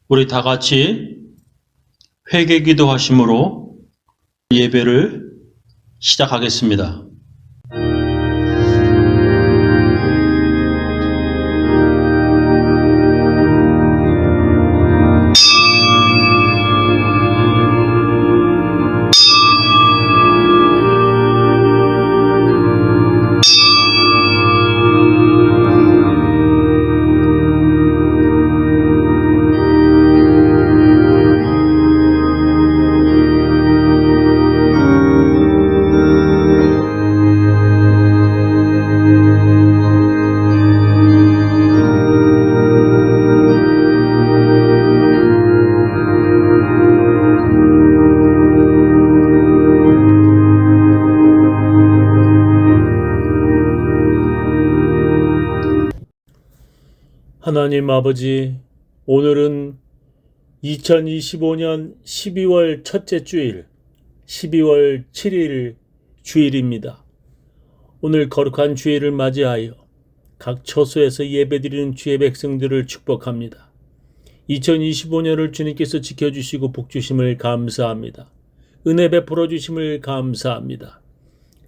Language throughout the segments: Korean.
우리 다 같이 회개 기도하심으로 예배를 시작하겠습니다. 하나님 아버지, 오늘은 2025년 12월 첫째 주일, 12월 7일 주일입니다. 오늘 거룩한 주일을 맞이하여 각 처소에서 예배드리는 주의 백성들을 축복합니다. 2025년을 주님께서 지켜주시고 복주심을 감사합니다. 은혜 베풀어 주심을 감사합니다.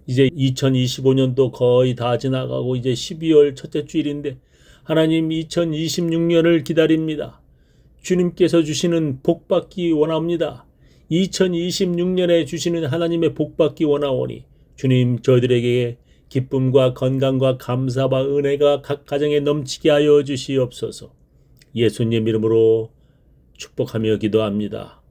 이제 2025년도 거의 다 지나가고 이제 12월 첫째 주일인데 하나님 2026년을 기다립니다. 주님께서 주시는 복받기 원합니다. 2026년에 주시는 하나님의 복받기 원하오니 주님 저희들에게 기쁨과 건강과 감사와 은혜가 각 가정에 넘치게 하여 주시옵소서. 예수님 이름으로 축복하며 기도합니다.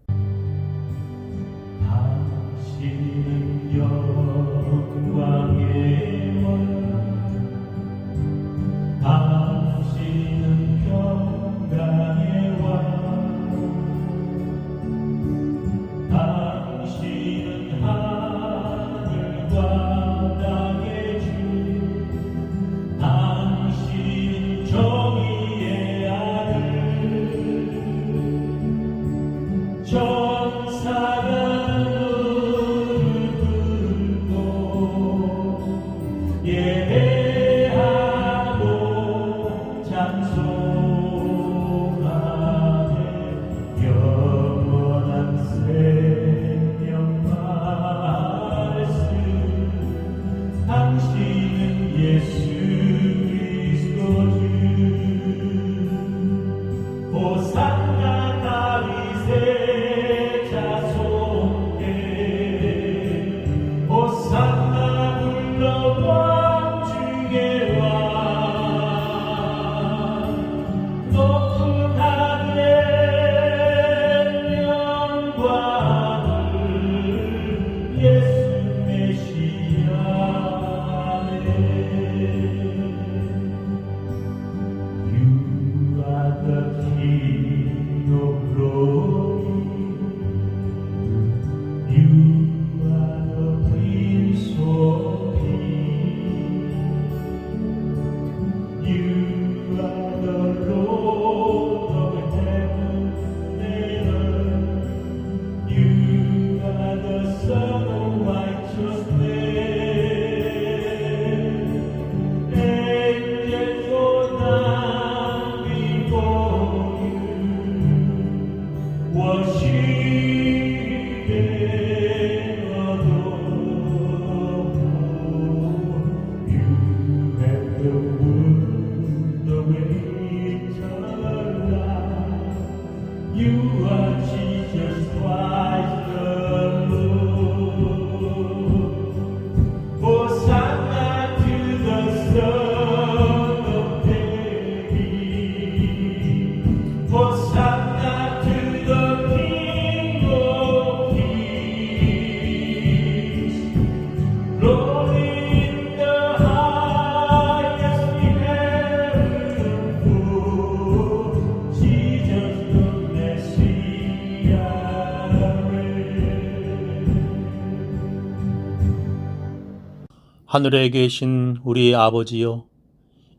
하늘에 계신 우리 아버지여,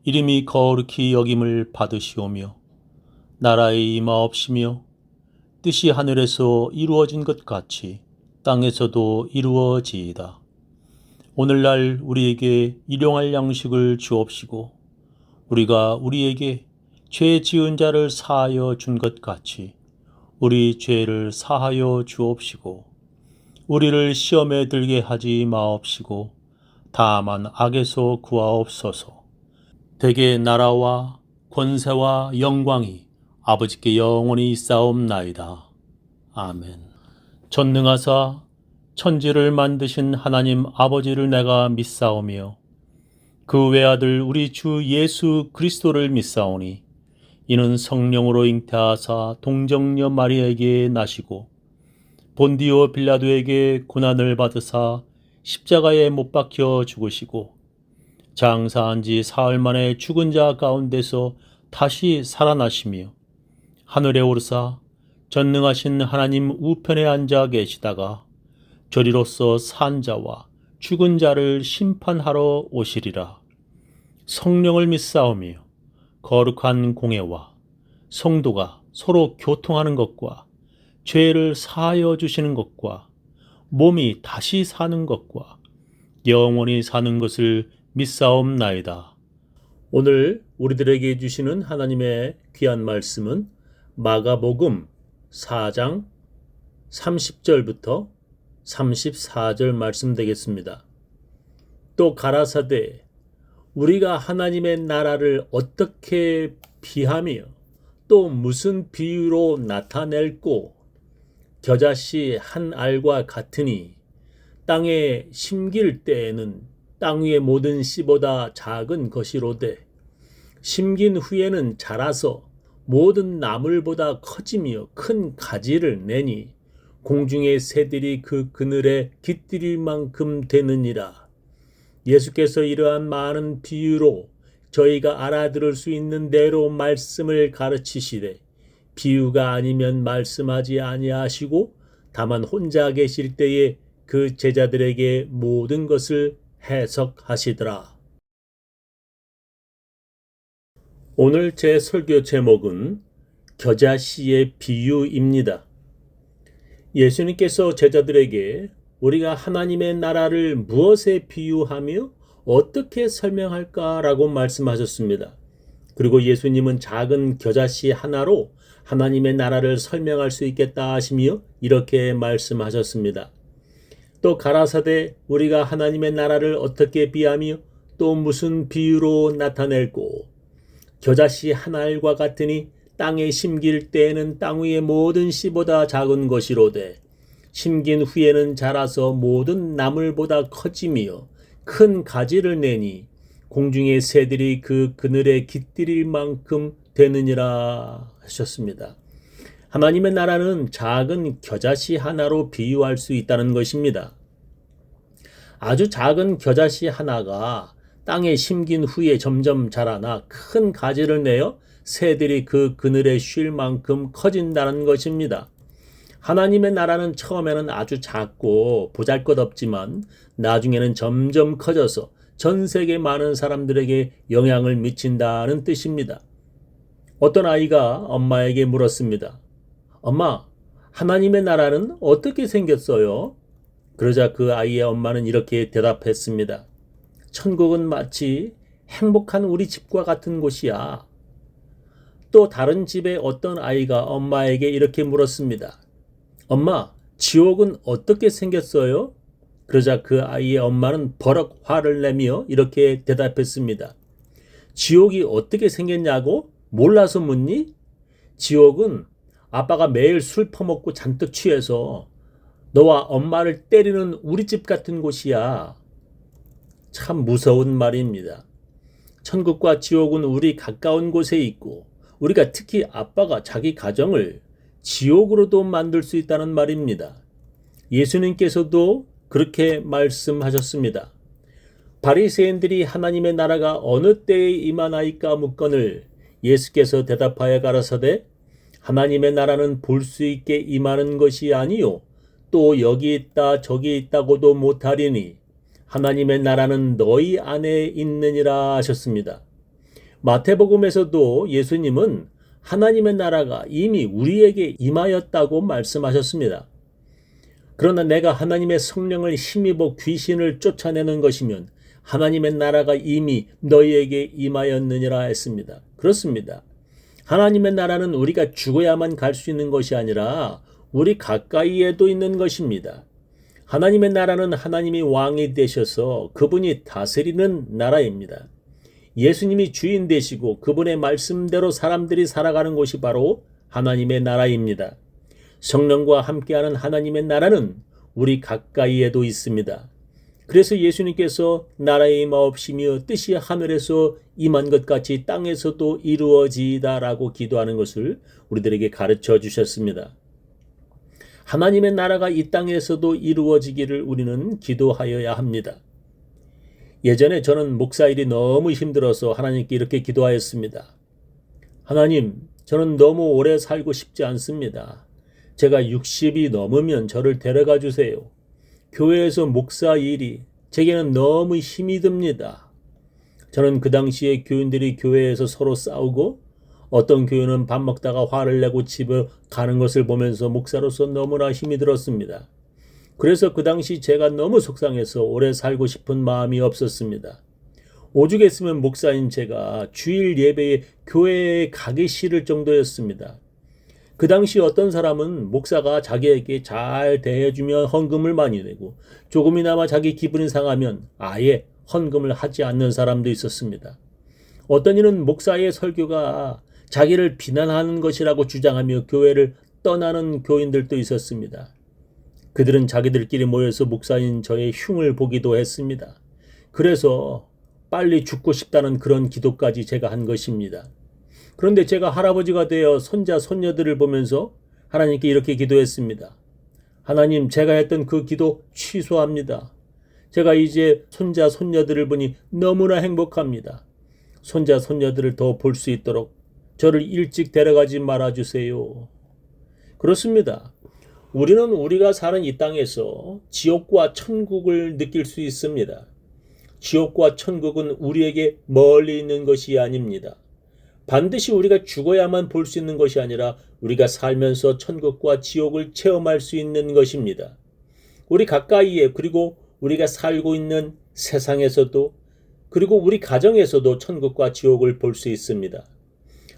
이름이 거룩히 여김을 받으시오며 나라의 임하옵시며 뜻이 하늘에서 이루어진 것 같이 땅에서도 이루어지이다. 오늘날 우리에게 일용할 양식을 주옵시고 우리가 우리에게 죄 지은 자를 사하여 준 것 같이 우리 죄를 사하여 주옵시고 우리를 시험에 들게 하지 마옵시고 다만 악에서 구하옵소서. 대개 나라와 권세와 영광이 아버지께 영원히 있사옵나이다. 아멘. 전능하사 천지를 만드신 하나님 아버지를 내가 믿사오며 그 외아들 우리 주 예수 그리스도를 믿사오니 이는 성령으로 잉태하사 동정녀 마리아에게 나시고 본디오 빌라도에게 고난을 받으사 십자가에 못 박혀 죽으시고 장사한 지 사흘 만에 죽은 자 가운데서 다시 살아나시며 하늘에 오르사 전능하신 하나님 우편에 앉아 계시다가 저리로서 산 자와 죽은 자를 심판하러 오시리라. 성령을 믿사오며 거룩한 공예와 성도가 서로 교통하는 것과 죄를 사하여 주시는 것과 몸이 다시 사는 것과 영원히 사는 것을 믿사옵나이다. 오늘 우리들에게 주시는 하나님의 귀한 말씀은 마가복음 4장 30절부터 34절 말씀 되겠습니다. 또 가라사대 우리가 하나님의 나라를 어떻게 비하며 또 무슨 비유로 나타낼꼬 겨자씨 한 알과 같으니 땅에 심길 때에는 땅 위의 모든 씨보다 작은 것이로되 심긴 후에는 자라서 모든 나물보다 커지며 큰 가지를 내니 공중의 새들이 그 그늘에 깃들일 만큼 되느니라. 예수께서 이러한 많은 비유로 저희가 알아들을 수 있는 대로 말씀을 가르치시되 비유가 아니면 말씀하지 아니하시고 다만 혼자 계실 때에 그 제자들에게 모든 것을 해석하시더라. 오늘 제 설교 제목은 겨자씨의 비유입니다. 예수님께서 제자들에게 우리가 하나님의 나라를 무엇에 비유하며 어떻게 설명할까라고 말씀하셨습니다. 그리고 예수님은 작은 겨자씨 하나로 하나님의 나라를 설명할 수 있겠다 하시며 이렇게 말씀하셨습니다. 또 가라사대 우리가 하나님의 나라를 어떻게 비하며 또 무슨 비유로 나타낼꼬 겨자씨 한 알과 같으니 땅에 심길 때에는 땅 위의 모든 씨보다 작은 것이로되 심긴 후에는 자라서 모든 나물보다 커지며 큰 가지를 내니 공중의 새들이 그 그늘에 깃들일 만큼 되느니라 하셨습니다. 하나님의 나라는 작은 겨자씨 하나로 비유할 수 있다는 것입니다. 아주 작은 겨자씨 하나가 땅에 심긴 후에 점점 자라나 큰 가지를 내어 새들이 그 그늘에 쉴 만큼 커진다는 것입니다. 하나님의 나라는 처음에는 아주 작고 보잘것없지만 나중에는 점점 커져서 전 세계 많은 사람들에게 영향을 미친다는 뜻입니다. 어떤 아이가 엄마에게 물었습니다. 엄마, 하나님의 나라는 어떻게 생겼어요? 그러자 그 아이의 엄마는 이렇게 대답했습니다. 천국은 마치 행복한 우리 집과 같은 곳이야. 또 다른 집의 어떤 아이가 엄마에게 이렇게 물었습니다. 엄마, 지옥은 어떻게 생겼어요? 그러자 그 아이의 엄마는 버럭 화를 내며 이렇게 대답했습니다. 지옥이 어떻게 생겼냐고? 몰라서 묻니? 지옥은 아빠가 매일 술 퍼먹고 잔뜩 취해서 너와 엄마를 때리는 우리 집 같은 곳이야. 참 무서운 말입니다. 천국과 지옥은 우리 가까운 곳에 있고 우리가 특히 아빠가 자기 가정을 지옥으로도 만들 수 있다는 말입니다. 예수님께서도 그렇게 말씀하셨습니다. 바리새인들이 하나님의 나라가 어느 때에 임하나이까 묻거늘 예수께서 대답하여 가라사대 하나님의 나라는 볼 수 있게 임하는 것이 아니요 또 여기 있다 저기 있다고도 못하리니 하나님의 나라는 너희 안에 있느니라 하셨습니다. 마태복음에서도 예수님은 하나님의 나라가 이미 우리에게 임하였다고 말씀하셨습니다. 그러나 내가 하나님의 성령을 힘입어 귀신을 쫓아내는 것이면 하나님의 나라가 이미 너희에게 임하였느니라 했습니다. 그렇습니다. 하나님의 나라는 우리가 죽어야만 갈 수 있는 것이 아니라 우리 가까이에도 있는 것입니다. 하나님의 나라는 하나님이 왕이 되셔서 그분이 다스리는 나라입니다. 예수님이 주인 되시고 그분의 말씀대로 사람들이 살아가는 곳이 바로 하나님의 나라입니다. 성령과 함께하는 하나님의 나라는 우리 가까이에도 있습니다. 그래서 예수님께서 나라의 임하옵시며 뜻이 하늘에서 임한 것 같이 땅에서도 이루어지이다라고 기도하는 것을 우리들에게 가르쳐 주셨습니다. 하나님의 나라가 이 땅에서도 이루어지기를 우리는 기도하여야 합니다. 예전에 저는 목사 일이 너무 힘들어서 하나님께 이렇게 기도하였습니다. 하나님, 저는 너무 오래 살고 싶지 않습니다. 제가 60이 넘으면 저를 데려가 주세요. 교회에서 목사 일이 제게는 너무 힘이 듭니다. 저는 그 당시에 교인들이 교회에서 서로 싸우고 어떤 교인은 밥 먹다가 화를 내고 집에 가는 것을 보면서 목사로서 너무나 힘이 들었습니다. 그래서 그 당시 제가 너무 속상해서 오래 살고 싶은 마음이 없었습니다. 오죽했으면 목사인 제가 주일 예배에 교회에 가기 싫을 정도였습니다. 그 당시 어떤 사람은 목사가 자기에게 잘 대해주면 헌금을 많이 내고 조금이나마 자기 기분이 상하면 아예 헌금을 하지 않는 사람도 있었습니다. 어떤 이는 목사의 설교가 자기를 비난하는 것이라고 주장하며 교회를 떠나는 교인들도 있었습니다. 그들은 자기들끼리 모여서 목사인 저의 흉을 보기도 했습니다. 그래서 빨리 죽고 싶다는 그런 기도까지 제가 한 것입니다. 그런데 제가 할아버지가 되어 손자, 손녀들을 보면서 하나님께 이렇게 기도했습니다. 하나님, 제가 했던 그 기도 취소합니다. 제가 이제 손자, 손녀들을 보니 너무나 행복합니다. 손자, 손녀들을 더 볼 수 있도록 저를 일찍 데려가지 말아주세요. 그렇습니다. 우리는 우리가 사는 이 땅에서 지옥과 천국을 느낄 수 있습니다. 지옥과 천국은 우리에게 멀리 있는 것이 아닙니다. 반드시 우리가 죽어야만 볼 수 있는 것이 아니라 우리가 살면서 천국과 지옥을 체험할 수 있는 것입니다. 우리 가까이에 그리고 우리가 살고 있는 세상에서도 그리고 우리 가정에서도 천국과 지옥을 볼 수 있습니다.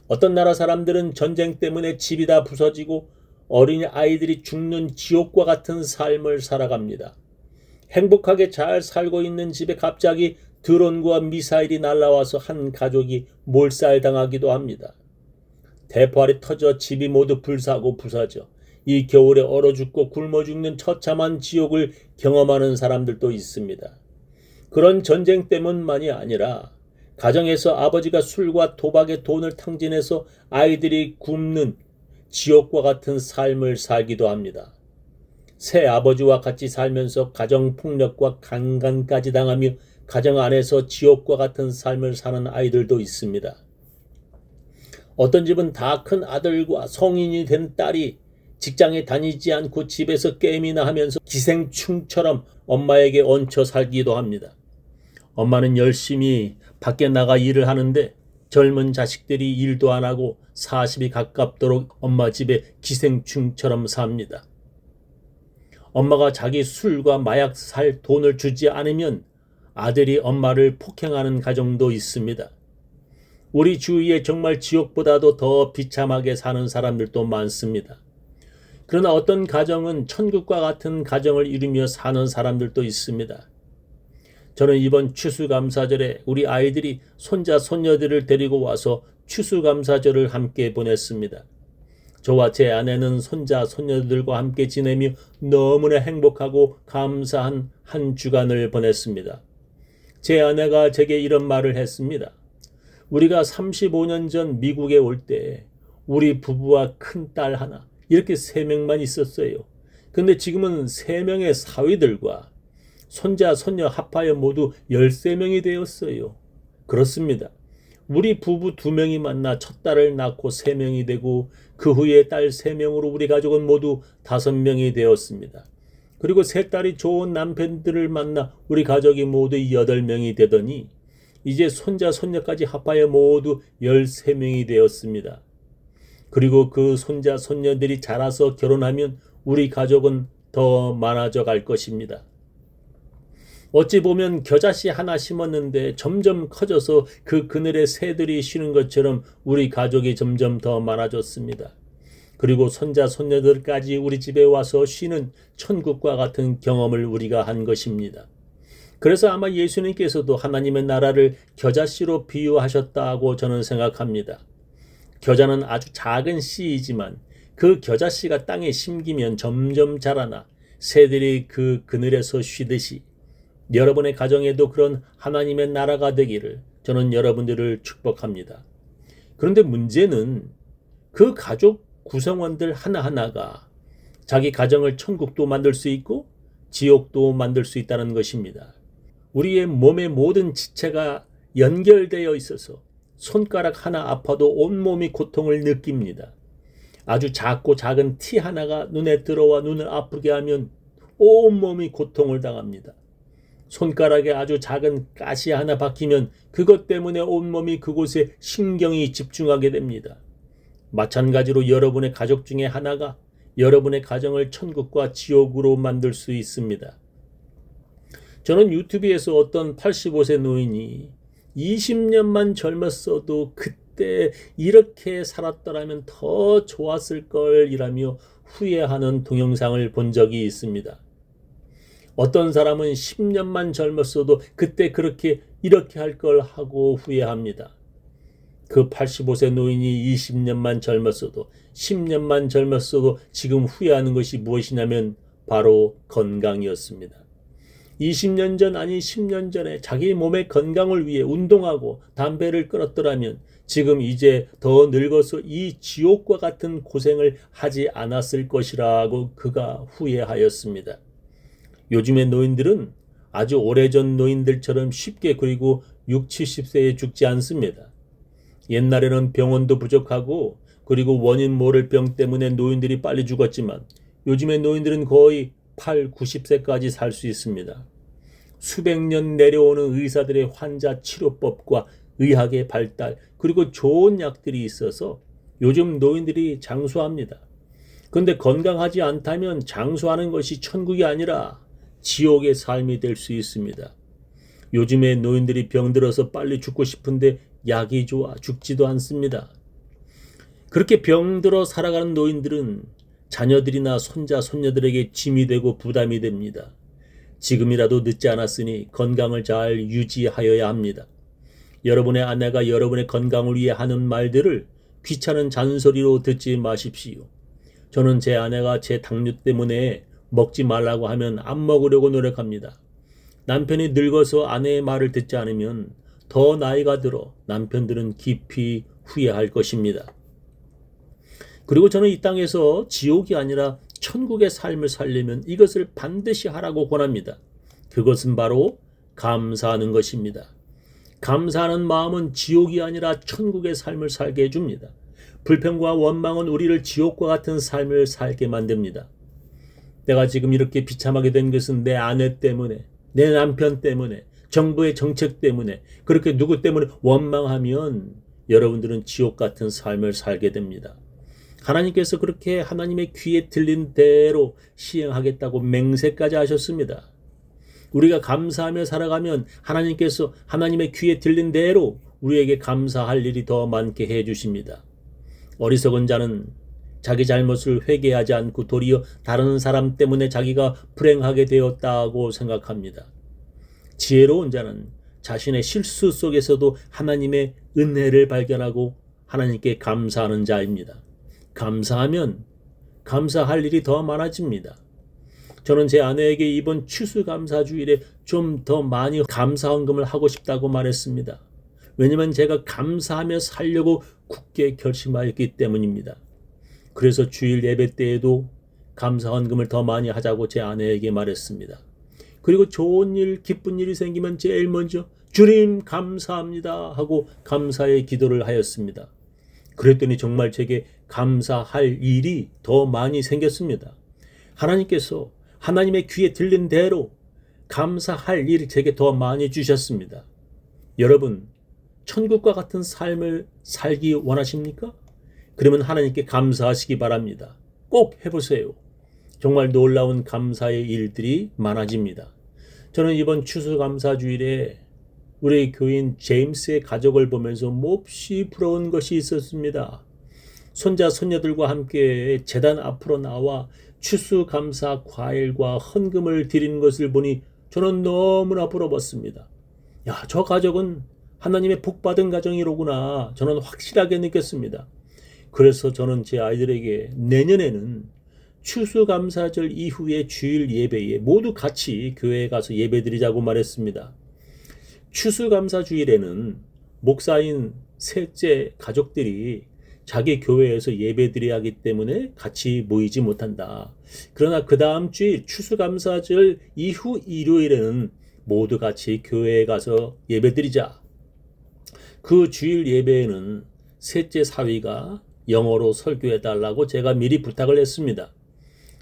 어떤 나라 사람들은 전쟁 때문에 집이 다 부서지고 어린이 아이들이 죽는 지옥과 같은 삶을 살아갑니다. 행복하게 잘 살고 있는 집에 갑자기 드론과 미사일이 날아와서 한 가족이 몰살당하기도 합니다. 대포알이 터져 집이 모두 불사고 부서져 이 겨울에 얼어 죽고 굶어 죽는 처참한 지옥을 경험하는 사람들도 있습니다. 그런 전쟁 때문만이 아니라 가정에서 아버지가 술과 도박에 돈을 탕진해서 아이들이 굶는 지옥과 같은 삶을 살기도 합니다. 새 아버지와 같이 살면서 가정폭력과 강간까지 당하며 가정 안에서 지옥과 같은 삶을 사는 아이들도 있습니다. 어떤 집은 다 큰 아들과 성인이 된 딸이 직장에 다니지 않고 집에서 게임이나 하면서 기생충처럼 엄마에게 얹혀 살기도 합니다. 엄마는 열심히 밖에 나가 일을 하는데 젊은 자식들이 일도 안 하고 40이 가깝도록 엄마 집에 기생충처럼 삽니다. 엄마가 자기 술과 마약 살 돈을 주지 않으면 아들이 엄마를 폭행하는 가정도 있습니다. 우리 주위에 정말 지옥보다도 더 비참하게 사는 사람들도 많습니다. 그러나 어떤 가정은 천국과 같은 가정을 이루며 사는 사람들도 있습니다. 저는 이번 추수감사절에 우리 아이들이 손자, 손녀들을 데리고 와서 추수감사절을 함께 보냈습니다. 저와 제 아내는 손자, 손녀들과 함께 지내며 너무나 행복하고 감사한 한 주간을 보냈습니다. 제 아내가 제게 이런 말을 했습니다. 우리가 35년 전 미국에 올 때 우리 부부와 큰 딸 하나 이렇게 3명만 있었어요. 근데 지금은 3명의 사위들과 손자, 손녀 합하여 모두 13명이 되었어요. 그렇습니다. 우리 부부 2명이 만나 첫 딸을 낳고 3명이 되고 그 후에 딸 3명으로 우리 가족은 모두 5명이 되었습니다. 그리고 3딸이 좋은 남편들을 만나 우리 가족이 모두 8명이 되더니 이제 손자, 손녀까지 합하여 모두 13명이 되었습니다. 그리고 그 손자, 손녀들이 자라서 결혼하면 우리 가족은 더 많아져 갈 것입니다. 어찌 보면 겨자씨 하나 심었는데 점점 커져서 그 그늘에 새들이 쉬는 것처럼 우리 가족이 점점 더 많아졌습니다. 그리고 손자 손녀들까지 우리 집에 와서 쉬는 천국과 같은 경험을 우리가 한 것입니다. 그래서 아마 예수님께서도 하나님의 나라를 겨자씨로 비유하셨다고 저는 생각합니다. 겨자는 아주 작은 씨이지만 그 겨자씨가 땅에 심기면 점점 자라나 새들이 그 그늘에서 쉬듯이 여러분의 가정에도 그런 하나님의 나라가 되기를 저는 여러분들을 축복합니다. 그런데 문제는 그 가족 구성원들 하나하나가 자기 가정을 천국도 만들 수 있고 지옥도 만들 수 있다는 것입니다. 우리의 몸의 모든 지체가 연결되어 있어서 손가락 하나 아파도 온몸이 고통을 느낍니다. 아주 작고 작은 티 하나가 눈에 들어와 눈을 아프게 하면 온몸이 고통을 당합니다. 손가락에 아주 작은 가시 하나 박히면 그것 때문에 온몸이 그곳에 신경이 집중하게 됩니다. 마찬가지로 여러분의 가족 중에 하나가 여러분의 가정을 천국과 지옥으로 만들 수 있습니다. 저는 유튜브에서 어떤 85세 노인이 20년만 젊었어도 그때 이렇게 살았더라면 더 좋았을 걸 이라며 후회하는 동영상을 본 적이 있습니다. 어떤 사람은 10년만 젊었어도 그때 이렇게 할 걸 하고 후회합니다. 그 85세 노인이 20년만 젊었어도 10년만 젊었어도 지금 후회하는 것이 무엇이냐면 바로 건강이었습니다. 20년 전 아니 10년 전에 자기 몸의 건강을 위해 운동하고 담배를 끊었더라면 지금 이제 더 늙어서 이 지옥과 같은 고생을 하지 않았을 것이라고 그가 후회하였습니다. 요즘의 노인들은 아주 오래전 노인들처럼 쉽게 그리고 60, 70세에 죽지 않습니다. 옛날에는 병원도 부족하고 그리고 원인 모를 병 때문에 노인들이 빨리 죽었지만 요즘의 노인들은 거의 8, 90세까지 살 수 있습니다. 수백 년 내려오는 의사들의 환자 치료법과 의학의 발달 그리고 좋은 약들이 있어서 요즘 노인들이 장수합니다. 그런데 건강하지 않다면 장수하는 것이 천국이 아니라 지옥의 삶이 될 수 있습니다. 요즘에 노인들이 병들어서 빨리 죽고 싶은데 약이 좋아 죽지도 않습니다. 그렇게 병들어 살아가는 노인들은 자녀들이나 손자, 손녀들에게 짐이 되고 부담이 됩니다. 지금이라도 늦지 않았으니 건강을 잘 유지하여야 합니다. 여러분의 아내가 여러분의 건강을 위해 하는 말들을 귀찮은 잔소리로 듣지 마십시오. 저는 제 아내가 제 당뇨 때문에 먹지 말라고 하면 안 먹으려고 노력합니다. 남편이 늙어서 아내의 말을 듣지 않으면 더 나이가 들어 남편들은 깊이 후회할 것입니다. 그리고 저는 이 땅에서 지옥이 아니라 천국의 삶을 살려면 이것을 반드시 하라고 권합니다. 그것은 바로 감사하는 것입니다. 감사하는 마음은 지옥이 아니라 천국의 삶을 살게 해줍니다. 불평과 원망은 우리를 지옥과 같은 삶을 살게 만듭니다. 내가 지금 이렇게 비참하게 된 것은 내 아내 때문에, 내 남편 때문에, 정부의 정책 때문에, 그렇게 누구 때문에 원망하면 여러분들은 지옥 같은 삶을 살게 됩니다. 하나님께서 그렇게 하나님의 귀에 들린 대로 시행하겠다고 맹세까지 하셨습니다. 우리가 감사하며 살아가면 하나님께서 하나님의 귀에 들린 대로 우리에게 감사할 일이 더 많게 해주십니다. 어리석은 자는 자기 잘못을 회개하지 않고 도리어 다른 사람 때문에 자기가 불행하게 되었다고 생각합니다. 지혜로운 자는 자신의 실수 속에서도 하나님의 은혜를 발견하고 하나님께 감사하는 자입니다. 감사하면 감사할 일이 더 많아집니다. 저는 제 아내에게 이번 추수감사주일에 좀 더 많이 감사헌금을 하고 싶다고 말했습니다. 왜냐하면 제가 감사하며 살려고 굳게 결심하였기 때문입니다. 그래서 주일 예배 때에도 감사헌금을 더 많이 하자고 제 아내에게 말했습니다. 그리고 좋은 일, 기쁜 일이 생기면 제일 먼저 주님 감사합니다 하고 감사의 기도를 하였습니다. 그랬더니 정말 제게 감사할 일이 더 많이 생겼습니다. 하나님께서 하나님의 귀에 들린 대로 감사할 일을 제게 더 많이 주셨습니다. 여러분, 천국과 같은 삶을 살기 원하십니까? 그러면 하나님께 감사하시기 바랍니다. 꼭 해보세요. 정말 놀라운 감사의 일들이 많아집니다. 저는 이번 추수감사주일에 우리 교인 제임스의 가족을 보면서 몹시 부러운 것이 있었습니다. 손자 손녀들과 함께 제단 앞으로 나와 추수감사 과일과 헌금을 드리는 것을 보니 저는 너무나 부러웠습니다. 야, 저 가족은 하나님의 복받은 가정이로구나. 저는 확실하게 느꼈습니다. 그래서 저는 제 아이들에게 내년에는 추수감사절 이후의 주일 예배에 모두 같이 교회에 가서 예배드리자고 말했습니다. 추수감사주일에는 목사인 셋째 가족들이 자기 교회에서 예배드려야 하기 때문에 같이 모이지 못한다. 그러나 그 다음 주일 추수감사절 이후 일요일에는 모두 같이 교회에 가서 예배드리자. 그 주일 예배에는 셋째 사위가 영어로 설교해달라고 제가 미리 부탁을 했습니다.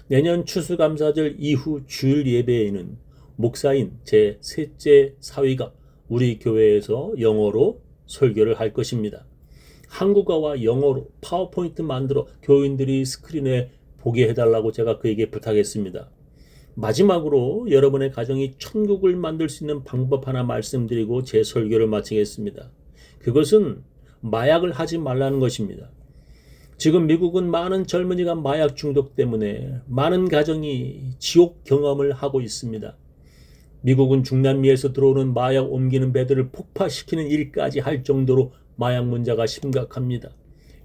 내년 추수감사절 이후 주일 예배에는 목사인 제 셋째 사위가 우리 교회에서 영어로 설교를 할 것입니다. 한국어와 영어로 파워포인트 만들어 교인들이 스크린에 보게 해달라고 제가 그에게 부탁했습니다. 마지막으로 여러분의 가정이 천국을 만들 수 있는 방법 하나 말씀드리고 제 설교를 마치겠습니다. 그것은 마약을 하지 말라는 것입니다. 지금 미국은 많은 젊은이가 마약 중독 때문에 많은 가정이 지옥 경험을 하고 있습니다. 미국은 중남미에서 들어오는 마약 옮기는 배들을 폭파시키는 일까지 할 정도로 마약 문제가 심각합니다.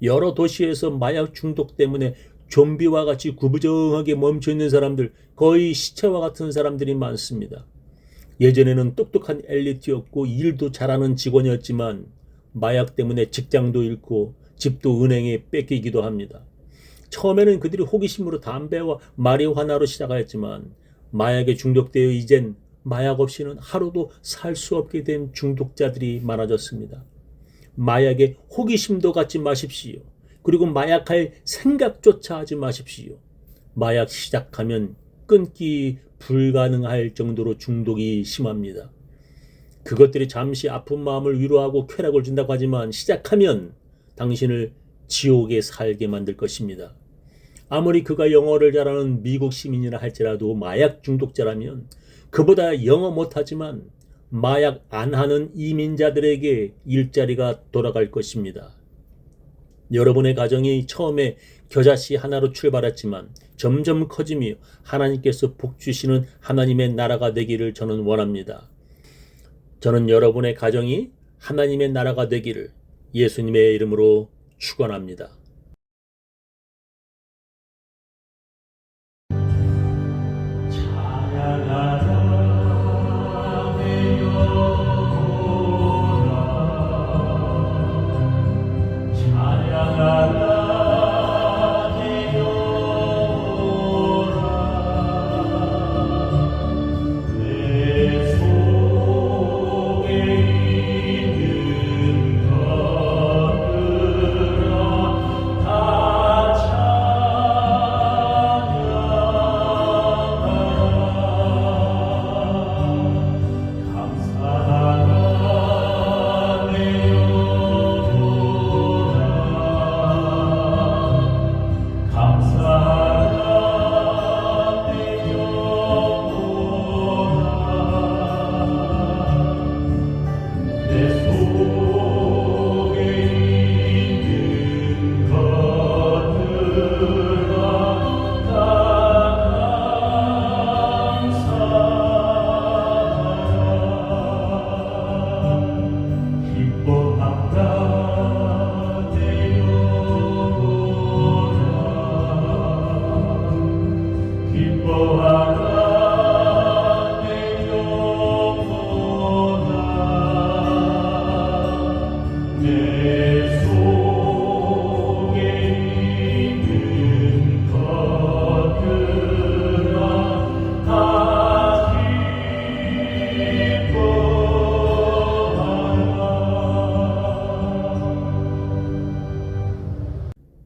여러 도시에서 마약 중독 때문에 좀비와 같이 구부정하게 멈춰있는 사람들, 거의 시체와 같은 사람들이 많습니다. 예전에는 똑똑한 엘리트였고 일도 잘하는 직원이었지만 마약 때문에 직장도 잃고 집도 은행에 뺏기기도 합니다. 처음에는 그들이 호기심으로 담배와 마리화나로 시작하였지만 마약에 중독되어 이젠 마약 없이는 하루도 살 수 없게 된 중독자들이 많아졌습니다. 마약에 호기심도 갖지 마십시오. 그리고 마약할 생각조차 하지 마십시오. 마약 시작하면 끊기 불가능할 정도로 중독이 심합니다. 그것들이 잠시 아픈 마음을 위로하고 쾌락을 준다고 하지만 시작하면 당신을 지옥에 살게 만들 것입니다. 아무리 그가 영어를 잘하는 미국 시민이라 할지라도 마약 중독자라면 그보다 영어 못하지만 마약 안 하는 이민자들에게 일자리가 돌아갈 것입니다. 여러분의 가정이 처음에 겨자씨 하나로 출발했지만 점점 커지며 하나님께서 복 주시는 하나님의 나라가 되기를 저는 원합니다. 저는 여러분의 가정이 하나님의 나라가 되기를 예수님의 이름으로 축원합니다.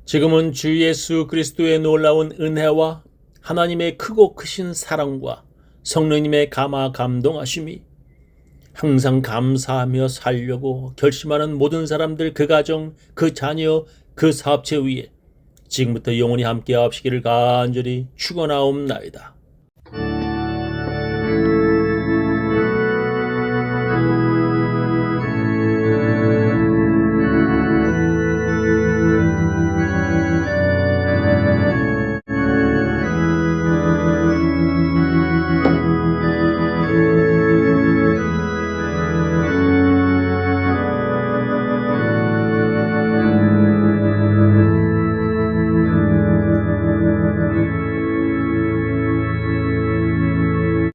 지금은 주 예수 그리스도의 놀라운 은혜와 하나님의 크고 크신 사랑과 성령님의 감화 감동하심이 항상 감사하며 살려고 결심하는 모든 사람들, 그 가정, 그 자녀, 그 사업체 위에 지금부터 영원히 함께 하시기를 간절히 축원하옵나이다.